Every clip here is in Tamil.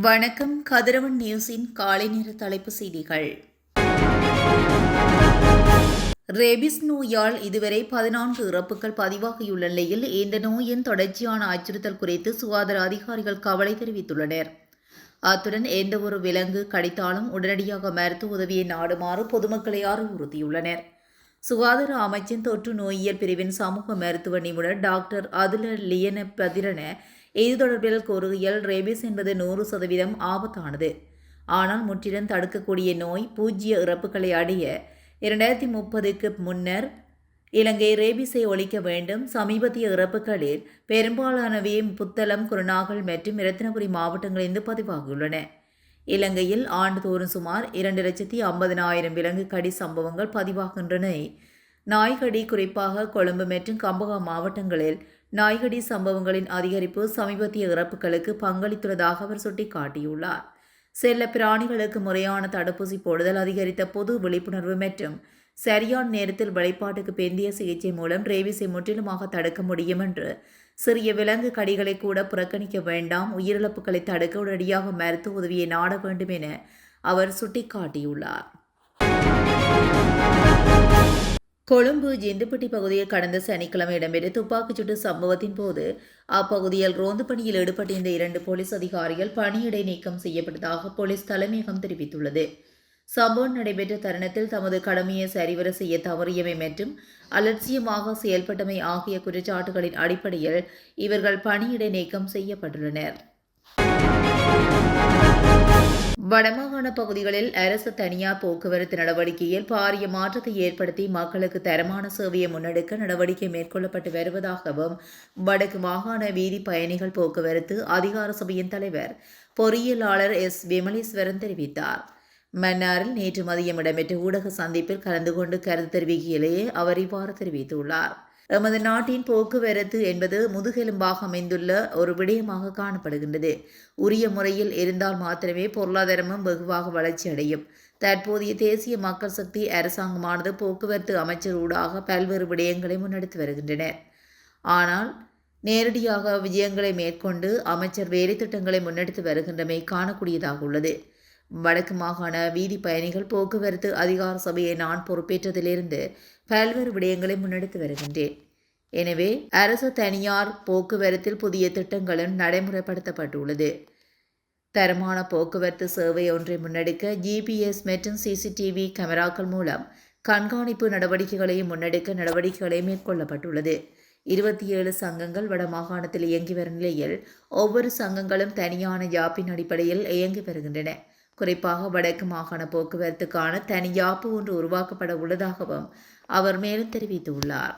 வணக்கம். கதிரவன் நியூஸின் காலை நேர தலைப்புச் செய்திகள். ரேபிஸ் நோயால் இதுவரை 14 இறப்புகள் பதிவாகியுள்ள நிலையில் இந்த நோயின் தொடர்ச்சியான அச்சுறுத்தல் குறித்து சுகாதார அதிகாரிகள் கவலை தெரிவித்துள்ளனர். அத்துடன் எந்தவொரு விலங்கு கடித்தாலும் உடனடியாக மருத்துவ உதவியை நாடுமாறு பொதுமக்களை அறிவுறுத்தியுள்ளனர். சுகாதார அமைச்சின் தொற்று நோயியல் பிரிவின் சமூக மருத்துவ நிபுணர் டாக்டர் அதுல லியன பதிரன இது தொடர்பில் கூறுகையில், ரேபிஸ் என்பது 100% ஆபத்தானது. ஆனால் முற்றிலும் தடுக்கக்கூடிய நோய் 0 இறப்புகளை அடைய 2030க்கு முன்னர் இலங்கை ரேபிஸை ஒழிக்க வேண்டும். சமீபத்திய இறப்புகளில் பெரும்பாலானவை புத்தளம், குருநாகல் மற்றும் இரத்தினபுரி மாவட்டங்களிலிருந்து பதிவாகியுள்ளன. இலங்கையில் ஆண்டுதோறும் சுமார் 2,50,000 விலங்கு கடி சம்பவங்கள் பதிவாகின்றன. நாய்கடி, குறிப்பாக கொழும்பு மற்றும் கம்பகா மாவட்டங்களில் நாய்கடி சம்பவங்களின் அதிகரிப்பு சமீபத்திய இறப்புகளுக்கு பங்களித்துள்ளதாக அவர் சுட்டிக்காட்டியுள்ளார். செல்ல பிராணிகளுக்கு முறையான தடுப்பூசி போடுதல், அதிகரித்த பொது விழிப்புணர்வு மற்றும் சரியான நேரத்தில் வெளிப்பாட்டுக்கு பிந்தைய சிகிச்சை மூலம் ரேபிஸை முற்றிலுமாக தடுக்க முடியும் என்று, சிறிய விலங்கு கடிகளை கூட புறக்கணிக்க வேண்டாம், உயிரிழப்புகளை தடுக்க உடனடியாக மருத்துவ உதவியை நாட வேண்டும் என அவர் சுட்டிக்காட்டியுள்ளார். கொழும்பு ஜிந்துப்பட்டி பகுதியில் கடந்த சனிக்கிழமை இடம்பெற்ற துப்பாக்கிச்சூட்டு சம்பவத்தின் போது அப்பகுதியில் ரோந்து பணியில் ஈடுபட்டிருந்த 2 போலீஸ் அதிகாரிகள் பணியிடை நீக்கம் செய்யப்பட்டதாக போலீஸ் தலைமையகம் தெரிவித்துள்ளது. சம்பவம் நடைபெற்ற தருணத்தில் தமது கடமையை சரிவர செய்ய தவறியமை மற்றும் அலட்சியமாக செயல்பட்டமை ஆகிய குற்றச்சாட்டுகளின் அடிப்படையில் இவர்கள் பணியிடை நீக்கம் செய்யப்பட்டுள்ளனர். வடமாகாண பகுதிகளில் அரசு தனியார் போக்குவரத்து நடவடிக்கையில் பாரிய மாற்றத்தை ஏற்படுத்தி மக்களுக்கு தரமான சேவையை முன்னெடுக்க நடவடிக்கை மேற்கொள்ளப்பட்டு வருவதாகவும் வடக்கு மாகாண வீதி பயணிகள் போக்குவரத்து அதிகார சபையின் தலைவர் பொறியியலாளர் எஸ். விமலேஸ்வரன் தெரிவித்தார். மன்னாரில் நேற்று மதியம் இடம்பெற்ற ஊடக சந்திப்பில் கலந்து கொண்டு கருத்து தெரிவிக்கையிலேயே அவர் இவ்வாறு தெரிவித்துள்ளார். எமது நாட்டின் போக்குவரத்து என்பது முதுகெலும்பாக அமைந்துள்ள ஒரு விடயமாக காணப்படுகின்றது. உரிய முறையில் இருந்தால் மாத்திரமே பொருளாதாரமும் வெகுவாக வளர்ச்சி அடையும். தற்போதைய தேசிய மக்கள் சக்தி அரசாங்கமானது போக்குவரத்து அமைச்சர் ஊடாக பல்வேறு விடயங்களை முன்னெடுத்து வருகின்றனர். ஆனால் நேரடியாக விஜயங்களை மேற்கொண்டு அமைச்சர் வேலை திட்டங்களை முன்னெடுத்து வருகின்றமை காணக்கூடியதாக உள்ளது. வடக்கு மாகாண வீதி பயணிகள் போக்குவரத்து அதிகார சபையை நான் பொறுப்பேற்றதிலிருந்து பல்வேறு விடயங்களை முன்னெடுத்து வருகின்றேன். எனவே அரசு தனியார் போக்குவரத்தில் புதிய திட்டங்களும் நடைமுறைப்படுத்தப்பட்டுள்ளது. தரமான போக்குவரத்து சேவை ஒன்றை முன்னெடுக்க GPS மற்றும் CCTV கேமராக்கள் மூலம் கண்காணிப்பு நடவடிக்கைகளையும் முன்னெடுக்க நடவடிக்கைகளை மேற்கொள்ளப்பட்டுள்ளது. 27 சங்கங்கள் வடமாகாணத்தில் இயங்கி வரும் நிலையில் ஒவ்வொரு சங்கங்களும் தனியான யாப்பின் அடிப்படையில் இயங்கி வருகின்றன. குறிப்பாக வடக்கு மாகாண போக்குவரத்துக்கான தனி யாப்பு ஒன்று உருவாக்கப்பட உள்ளதாகவும் அவர் மேலும் தெரிவித்துள்ளார்.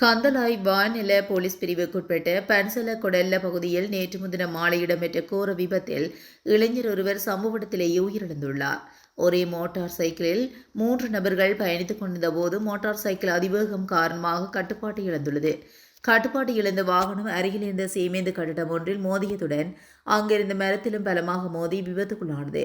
கந்தலாய் வான்நில போலீஸ் பிரிவுக்குட்பட்ட பன்சல கொடல்ல பகுதியில் நேற்று முன்தினம் மாலை இடம்பெற்ற கோர விபத்தில் இளைஞர் ஒருவர் சம்பவ இடத்திலேயே உயிரிழந்துள்ளார். ஒரே மோட்டார் சைக்கிளில் 3 நபர்கள் பயணித்துக் கொண்டிருந்த போது மோட்டார் சைக்கிள் அதிவேகம் காரணமாக கட்டுப்பாட்டை இழந்துள்ளது. கட்டுப்பாட்டு இழந்த வாகனம் அருகில் இருந்த சீமேந்து கட்டிடம் ஒன்றில் மோதியதுடன் அங்கிருந்த மரத்திலும் பலமாக மோதி விபத்துக்குள்ளானது.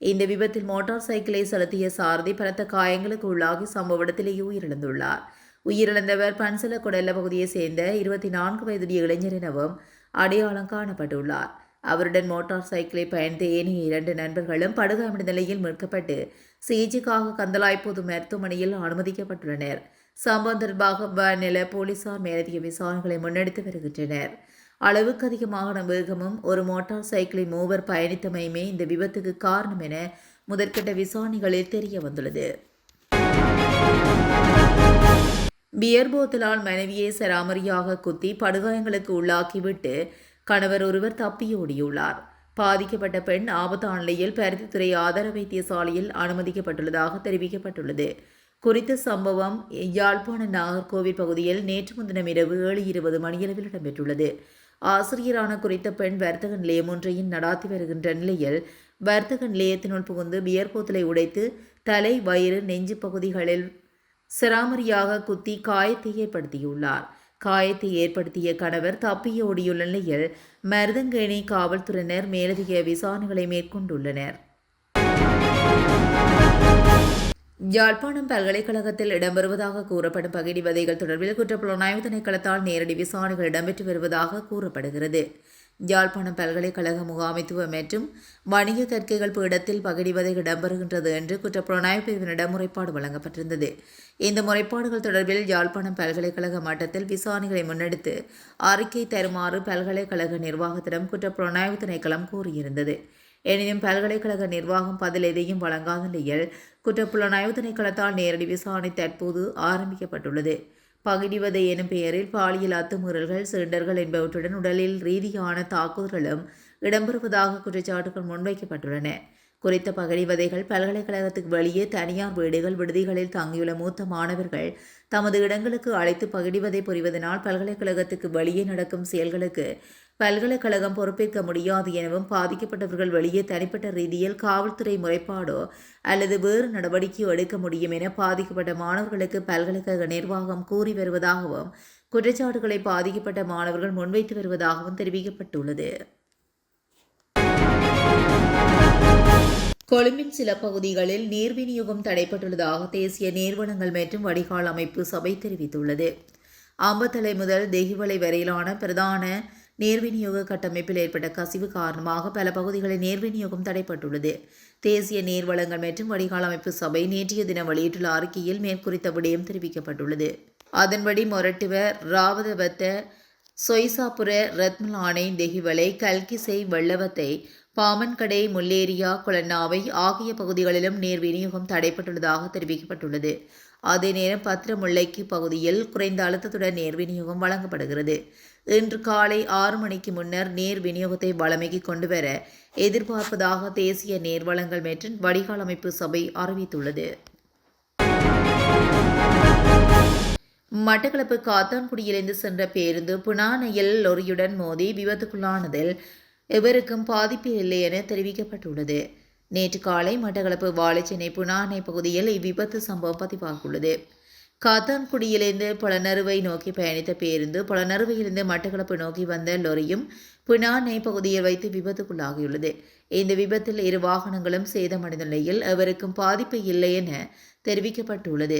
இந்த விபத்தில் மோட்டார் சைக்கிளை செலுத்திய சாரதி பலத்த காயங்களுக்கு உள்ளாகி சம்பவ இடத்திலேயே உயிரிழந்துள்ளார். உயிரிழந்தவர் பன்சல கொடல்ல பகுதியைச் சேர்ந்த 24 வயதுடைய இளைஞர் எனவும் அடையாளம் காணப்பட்டுள்ளார். அவருடன் மோட்டார் சைக்கிளை பயணித்த ஏனைய 2 நண்பர்களும் படுகாயமடைந்த நிலையில் மீட்கப்பட்டு சிகிச்சைக்காக கந்தலாய் பொது மருத்துவமனையில் அனுமதிக்கப்பட்டுள்ளனர். சம்பவம் தொடர்பாக வான்நில போலீசார் மேலதிக விசாரணைகளை முன்னெடுத்து வருகின்றனர். அளவுக்கு அதிகமான வேகமும் ஒரு மோட்டார் சைக்கிளில் 3 பயணித்தமையுமே இந்த விபத்துக்கு காரணம் என முதற்கட்ட விசாரணைகளில் தெரிய வந்துள்ளது. பியர் போத்தலால் மனைவியை சராமரியாக குத்தி படுகாயங்களுக்கு உள்ளாக்கிவிட்டு கணவர் ஒருவர் தப்பியோடியுள்ளார். பாதிக்கப்பட்ட பெண் ஆபத்தான நிலையில் பருத்தித்துறை ஆதார வைத்தியசாலையில் அனுமதிக்கப்பட்டுள்ளதாக தெரிவிக்கப்பட்டுள்ளது. குறித்த சம்பவம் யாழ்ப்பாண நாகர்கோவில் பகுதியில் நேற்று முன்தினம் இரவு 7:20 மணியளவில் இடம்பெற்றுள்ளது. ஆசிரியரான குறித்த பெண் வர்த்தக நிலையம் ஒன்றையும் நடாத்தி வருகின்ற நிலையில் வர்த்தக நிலையத்தினுள் புகுந்து பியர் போத்தலை உடைத்து தலை, வயிறு, நெஞ்சு பகுதிகளில் சராமரியாக குத்தி காயத்தை ஏற்படுத்தியுள்ளார். காயத்தை ஏற்படுத்திய கணவர் தப்பியோடியுள்ள நிலையில் மருதங்கேணி காவல்துறையினர் மேலதிக விசாரணைகளை மேற்கொண்டுள்ளனர். யாழ்ப்பாணம் பல்கலைக்கழகத்தில் இடம்பெறுவதாக கூறப்படும் பகிடி விதைகள் தொடர்பில் குற்றப்புலனாய்வு திணைக்களத்தால் நேரடி விசாரணைகள் இடம்பெற்று வருவதாக கூறப்படுகிறது. யாழ்ப்பாணம் பல்கலைக்கழக முகாமைத்துவ மற்றும் வணிக கற்கைகள் பீடத்தில் பகிடிவதை இடம்பெறுகின்றது என்று குற்றப்புலனாய்வு பிரிவினிடம் முறைப்பாடு வழங்கப்பட்டிருந்தது. இந்த முறைப்பாடுகள் தொடர்பில் யாழ்ப்பாணம் பல்கலைக்கழக மட்டத்தில் விசாரணைகளை முன்னெடுத்து அறிக்கை தருமாறு பல்கலைக்கழக நிர்வாகத்திடம் குற்றப்புலனாய்வு திணைக்களம் கூறியிருந்தது. எனினும் பல்கலைக்கழக நிர்வாகம் பதில் எதையும் வழங்காத நிலையில் குற்றப்புலனாய்வு திணைக்களத்தால் நேரடி விசாரணை தற்போது ஆரம்பிக்கப்பட்டுள்ளது. பகிடிவதை எனும் பெயரில் பாலியல் அத்துமீறல்கள், சீண்டர்கள் என்பவற்றுடன் உடலில் ரீதியான தாக்குதல்களும் இடம்பெறுவதாக குற்றச்சாட்டுகள் முன்வைக்கப்பட்டுள்ளன. குறித்த பகிடிவதைகள் பல்கலைக்கழகத்துக்கு வெளியே தனியார் வீடுகள், விடுதிகளில் தங்கியுள்ள மூத்த மாணவர்கள் தமது இடங்களுக்கு அழைத்து பகிடிவதை புரிவதனால் பல்கலைக்கழகத்துக்கு வெளியே நடக்கும் செயல்களுக்கு பல்கலைக்கழகம் பொறுப்பேற்க முடியாது எனவும், பாதிக்கப்பட்டவர்கள் வெளியே தனிப்பட்ட ரீதியில் காவல்துறை முறைப்பாடோ அல்லது வேறு நடவடிக்கையோ எடுக்க முடியும் என பாதிக்கப்பட்ட மாணவர்களுக்கு பல்கலைக்கழக நிர்வாகம் கூறி வருவதாகவும், குற்றச்சாட்டுகளை பாதிக்கப்பட்ட மாணவர்கள் முன்வைத்து வருவதாகவும் தெரிவிக்கப்பட்டுள்ளது. கொழும்பின் சில பகுதிகளில் நீர் விநியோகம் தடைப்பட்டுள்ளதாக தேசிய நீர்வளங்கள் மற்றும் வடிகால் அமைப்பு சபை தெரிவித்துள்ளது. ஆம்பத்தலை முதல் தெஹிவளை வரையிலான பிரதான நீர் விநியோக கட்டமைப்பில் ஏற்பட்ட கசிவு காரணமாக பல பகுதிகளில் நீர் விநியோகம் தடைப்பட்டுள்ளது. தேசிய நீர்வளங்கள் மற்றும் வடிகால் அமைப்பு சபை நேற்றைய தினம் வெளியிட்டுள்ள அறிக்கையில் மேற்குறித்த விடயம் தெரிவிக்கப்பட்டுள்ளது. அதன்படி மொரட்டுவ, ராவதவத்த, சொய்சாபுர, ரத்மலானை, தெஹிவளை, கல்கிசை, வெள்ளவத்தை, பாமன்கடை, முல்லேரியா, கொலன்னாவை ஆகிய பகுதிகளிலும் நீர் விநியோகம் தடைப்பட்டுள்ளதாக தெரிவிக்கப்பட்டுள்ளது. அதே நேரம் பத்திரமுல்லைக்கு பகுதியில் குறைந்த அழுத்தத்துடன் நீர் விநியோகம் வழங்கப்படுகிறது. இன்று காலை 6 மணிக்கு முன்னர் நீர் விநியோகத்தை வழமைக்கு கொண்டுவர எதிர்பார்ப்பதாக தேசிய நீர்வளங்கள் மற்றும் வடிகால் அமைப்பு சபை அறிவித்துள்ளது. மட்டக்களப்பு காத்தான்குடியிலிருந்து சென்ற பேருந்து புனானையில் லொரியுடன் மோதி விபத்துக்குள்ளானதில் எவருக்கும் பாதிப்பு இல்லை என தெரிவிக்கப்பட்டுள்ளது. நேற்று காலை மட்டக்களப்பு வாழைச்சேனை புனானை பகுதியில் இவ்விபத்து சம்பவம் பதிவாகியுள்ளது. காத்தான்குடியிலிருந்து புலனறுவை நோக்கி பயணித்த பேருந்து புலனறுவையிலிருந்து மட்டக்களப்பு நோக்கி வந்த லொரியும் புனானை பகுதியில் வைத்து விபத்துக்குள்ளாகியுள்ளது. இந்த விபத்தில் 2 வாகனங்களும் சேதமடைந்த நிலையில் எவருக்கும் பாதிப்பு இல்லை என தெரிவிக்கப்பட்டுள்ளது.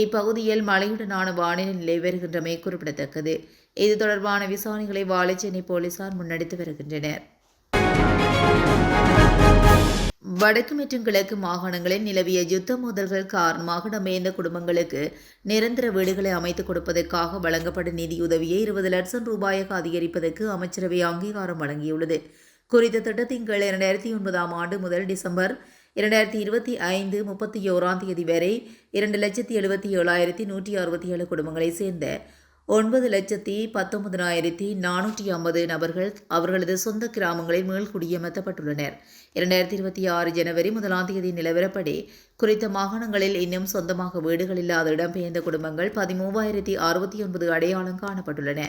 இப்பகுதியில் மழையுடனான வானிலை நிலை வருகின்றமை குறிப்பிடத்தக்கது. இது தொடர்பான விசாரணைகளை வாழைச்சேனை போலீசார் முன்னெடுத்து வருகின்றனர். வடக்கு மற்றும் கிழக்கு மாகாணங்களில் நிலவிய யுத்த மோதல்கள் காரணமாக இடம்பெயர்ந்த குடும்பங்களுக்கு நிரந்தர வீடுகளை அமைத்துக் கொடுப்பதற்காக வழங்கப்பட்ட நிதியுதவியை 20 லட்சம் ரூபாயாக அதிகரிப்பதற்கு அமைச்சரவை அங்கீகாரம் வழங்கியுள்ளது. குறித்த திட்டத்தின் கீழ் 2009 ஆண்டு முதல் டிசம்பர் 2025 31 வரை 2,77,167 குடும்பங்களைச் சேர்ந்த 9,19,450 நபர்கள் அவர்களது சொந்த கிராமங்களில் மீள்குடியமர்த்தப்பட்டுள்ளனர். 2026 ஜனவரி 1 நிலவரப்படி குறித்த மாகாணங்களில் இன்னும் சொந்தமாக வீடுகள் இல்லாத இடம்பெயர்ந்த குடும்பங்கள் 13,069 அடையாளம் காணப்பட்டுள்ளன.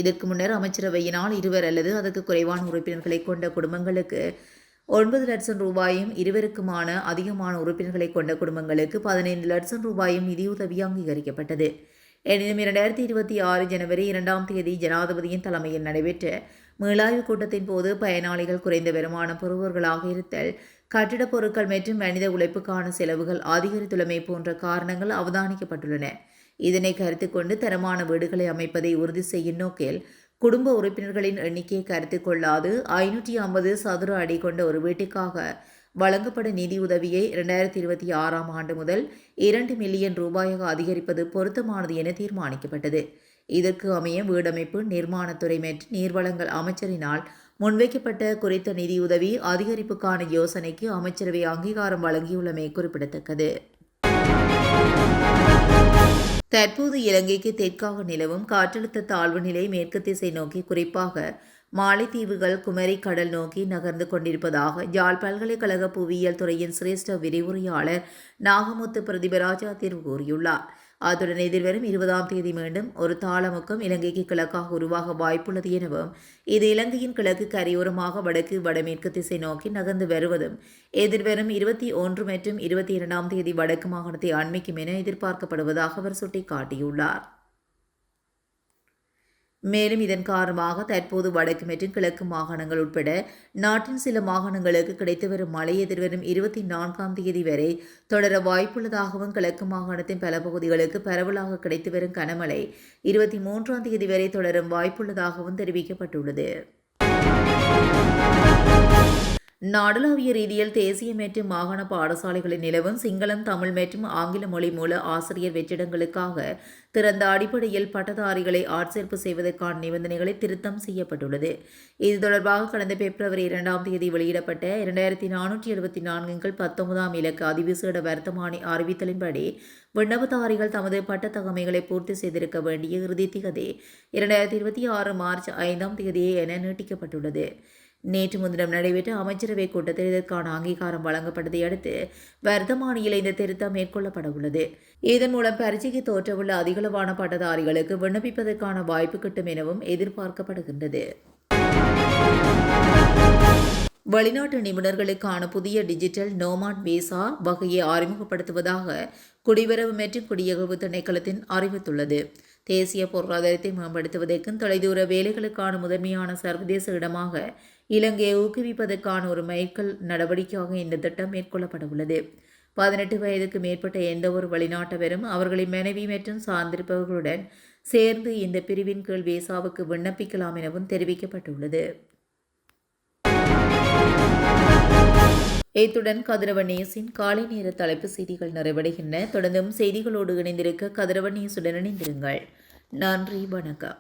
இதற்கு முன்னர் அமைச்சரவையினால் 2 அல்லது அதற்கு குறைவான உறுப்பினர்களை கொண்ட குடும்பங்களுக்கு 9 லட்சம் ரூபாயும், 2க்குமான அதிகமான உறுப்பினர்களை கொண்ட குடும்பங்களுக்கு 15 லட்சம் ரூபாயும் நிதியுதவி அங்கீகரிக்கப்பட்டது. எனினும் 2026 ஜனவரி 2 ஜனாதிபதியின் தலைமையில் நடைபெற்ற மீளாய்வுக் கூட்டத்தின் போது பயனாளிகள் குறைந்த வருமானம் பெறுபவர்களாக இருத்தல், கட்டிடப் பொருட்கள் மற்றும் மனித உழைப்புக்கான செலவுகள் அதிகரித்துள்ளமை போன்ற காரணங்கள் அவதானிக்கப்பட்டுள்ளன. இதனை கருத்தில் கொண்டு தரமான வீடுகளை அமைப்பதை உறுதி செய்யும் நோக்கில் குடும்ப உறுப்பினர்களின் எண்ணிக்கையை கருத்தில் கொள்ளாது 550 சதுர அடி கொண்ட ஒரு வீட்டுக்காக வழங்கப்படும் நிதியுதவியை 2026 ஆண்டு முதல் 2 மில்லியன் ரூபாயாக அதிகரிப்பது பொருத்தமானது என தீர்மானிக்கப்பட்டது. இதற்கு அமைய வீடமைப்பு, நிர்மாணத்துறை மற்றும் நீர்வளங்கள் அமைச்சரினால் முன்வைக்கப்பட்ட குறித்த நிதியுதவி அதிகரிப்புக்கான யோசனைக்கு அமைச்சரவை அங்கீகாரம் வழங்கியுள்ளமை குறிப்பிடத்தக்கது. தற்போது இலங்கைக்கு தெற்காக நிலவும் காற்றழுத்த தாழ்வு நிலை மேற்கு திசை நோக்கி குறிப்பாக மாலைத்தீவுகள், குமரி கடல் நோக்கி நகர்ந்து கொண்டிருப்பதாக யாழ் பல்கலைக்கழக புவியியல் துறையின் சிரேஷ்ட விரிவுரையாளர் நாகமுத்து பிரதிபராஜா தீர்வு கூறியுள்ளார். அத்துடன் எதிர்வரும் 20 மீண்டும் ஒரு தாளமுக்கம் இலங்கைக்கு கிழக்காக உருவாக வாய்ப்புள்ளது எனவும், இது இலங்கையின் கிழக்கு கரையோரமாக வடக்கு வடமேற்கு திசை நோக்கி நகர்ந்து வருவதும் எதிர்வரும் 21 மற்றும் 22 வடக்கு மாகாணத்தை அண்மிக்கும் என எதிர்பார்க்கப்படுவதாக அவர் சுட்டிக்காட்டியுள்ளார். மேலும் இதன் காரணமாக தற்போது வடக்கு மற்றும் கிழக்கு மாகாணங்கள் உட்பட நாட்டின் சில மாகாணங்களுக்கு கிடைத்து வரும் மழை எதிர்வரும் 24ஆம் தேதி வரை தொடர வாய்ப்புள்ளதாகவும் கிழக்கு மாகாணத்தின் பல பகுதிகளுக்கு பரவலாக கிடைத்து வரும் கனமழை 23ஆம் தேதி வரை தொடரும் வாய்ப்புள்ளதாகவும் தெரிவிக்கப்பட்டுள்ளது. நாடளாவிய ரீதியில் தேசிய மற்றும் மாகாண பாடசாலைகளில் நிலவும் சிங்களம், தமிழ் மற்றும் ஆங்கில மொழி மூல ஆசிரியர் வெற்றிடங்களுக்காக திறந்த அடிப்படையில் பட்டதாரிகளை ஆட்சேர்ப்பு செய்வதற்கான நிபந்தனைகளை திருத்தம் செய்யப்பட்டுள்ளது. இது தொடர்பாக கடந்த பிப்ரவரி 2ஆம் தேதி வெளியிடப்பட்ட 2474/19 இலக்க அதிவிசேட வர்த்தமானி அறிவித்தலின்படி விண்ணப்பதாரிகள் தமது பட்டத்தகமைகளை பூர்த்தி செய்திருக்க வேண்டிய இறுதி திகதி 2026 மார்ச் 5ஆம் தேதியே என நீட்டிக்கப்பட்டுள்ளது. நேற்று முன்தினம் நடைபெற்ற அமைச்சரவை கூட்டத்தில் இதற்கான அங்கீகாரம் வழங்கப்பட்டதை அடுத்து வர்த்தமானியில் இந்த திருத்தம் மேற்கொள்ளப்பட உள்ளது. இதன் மூலம் பரீட்சைக்கு தோற்றவுள்ள அதிகளவான பட்டதாரிகளுக்கு விண்ணப்பிப்பதற்கான வாய்ப்பு கிட்டும் எனவும் எதிர்பார்க்கப்படுகின்றது. வெளிநாட்டு நிபுணர்களுக்கான புதிய டிஜிட்டல் நோமாட் விசா வகையை அறிமுகப்படுத்துவதாக குடிவரவு மற்றும் குடியகல்வு திணைக்களத்தின் அறிவித்துள்ளது. தேசிய பொருளாதாரத்தை மேம்படுத்துவதற்கும் தொலைதூர வேலைகளுக்கான முதன்மையான சர்வதேச இடமாக இலங்கையை ஊக்குவிப்பதற்கான ஒரு மைல்கல் நடவடிக்கையாக இந்த திட்டம் மேற்கொள்ளப்பட உள்ளது. 18 வயதுக்கு மேற்பட்ட எந்தவொரு வெளிநாட்டவரும் அவர்களின் மனைவி மற்றும் சார்ந்திருப்பவர்களுடன் சேர்ந்து இந்த பிரிவின் கீழ் விசாவுக்கு விண்ணப்பிக்கலாம் எனவும் தெரிவிக்கப்பட்டுள்ளது. இத்துடன் கதிரவன் நியூஸின் காலை நேர தலைப்பு செய்திகள் நிறைவடைகின்றன. தொடர்ந்தும் செய்திகளோடு இணைந்திருக்க கதிரவன் நியூஸுடன் இணைந்திருங்கள். நன்றி, வணக்கம்.